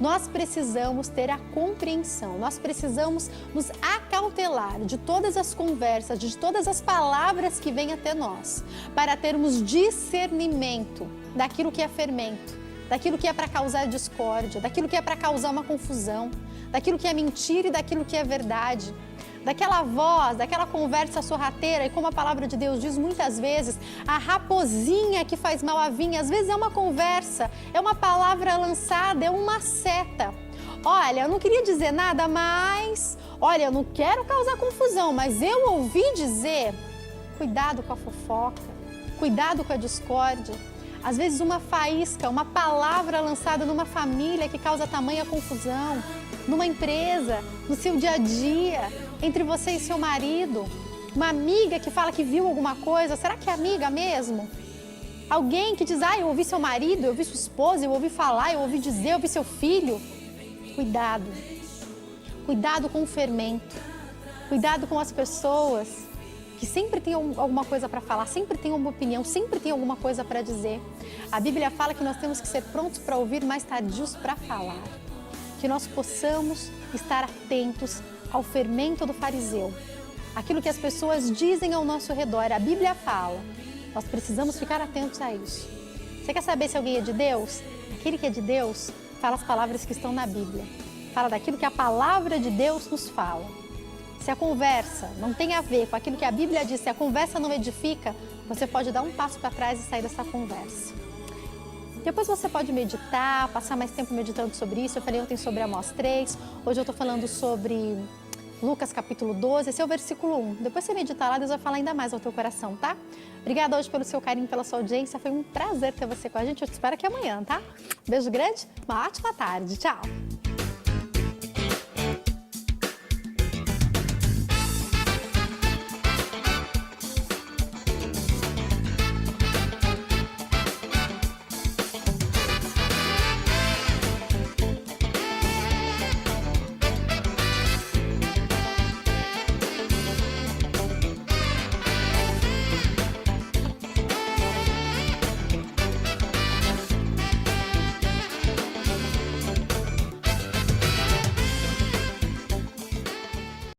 Nós precisamos ter a compreensão, nós precisamos nos acautelar de todas as conversas, de todas as palavras que vêm até nós, para termos discernimento daquilo que é fermento, daquilo que é para causar discórdia, daquilo que é para causar uma confusão, daquilo que é mentira e daquilo que é verdade. Daquela voz, daquela conversa sorrateira, e como a palavra de Deus diz muitas vezes, a raposinha que faz mal à vinha, às vezes é uma conversa, é uma palavra lançada, é uma seta. Olha, eu não queria dizer nada, mas... Olha, eu não quero causar confusão, mas eu ouvi dizer... Cuidado com a fofoca, cuidado com a discórdia. Às vezes uma faísca, uma palavra lançada numa família que causa tamanha confusão, numa empresa, no seu dia a dia, entre você e seu marido, uma amiga que fala que viu alguma coisa, será que é amiga mesmo? Alguém que diz, eu ouvi seu marido, eu ouvi sua esposa, eu ouvi falar, eu ouvi dizer, eu ouvi seu filho. Cuidado, cuidado com o fermento, cuidado com as pessoas que sempre tem alguma coisa para falar, sempre tem uma opinião, sempre tem alguma coisa para dizer. A Bíblia fala que nós temos que ser prontos para ouvir, mas tardios para falar. Que nós possamos estar atentos ao fermento do fariseu, aquilo que as pessoas dizem ao nosso redor. A Bíblia fala, nós precisamos ficar atentos a isso. Você quer saber se alguém é de Deus? Aquele que é de Deus fala as palavras que estão na Bíblia, fala daquilo que a palavra de Deus nos fala. Se a conversa não tem a ver com aquilo que a Bíblia diz, se a conversa não edifica, você pode dar um passo para trás e sair dessa conversa. Depois você pode meditar, passar mais tempo meditando sobre isso. Eu falei ontem sobre Amós 3, hoje eu estou falando sobre Lucas capítulo 12, esse é o versículo 1. Depois você meditar lá, Deus vai falar ainda mais ao teu coração, tá? Obrigada hoje pelo seu carinho, pela sua audiência, foi um prazer ter você com a gente. Eu te espero aqui amanhã, tá? Beijo grande, uma ótima tarde, tchau!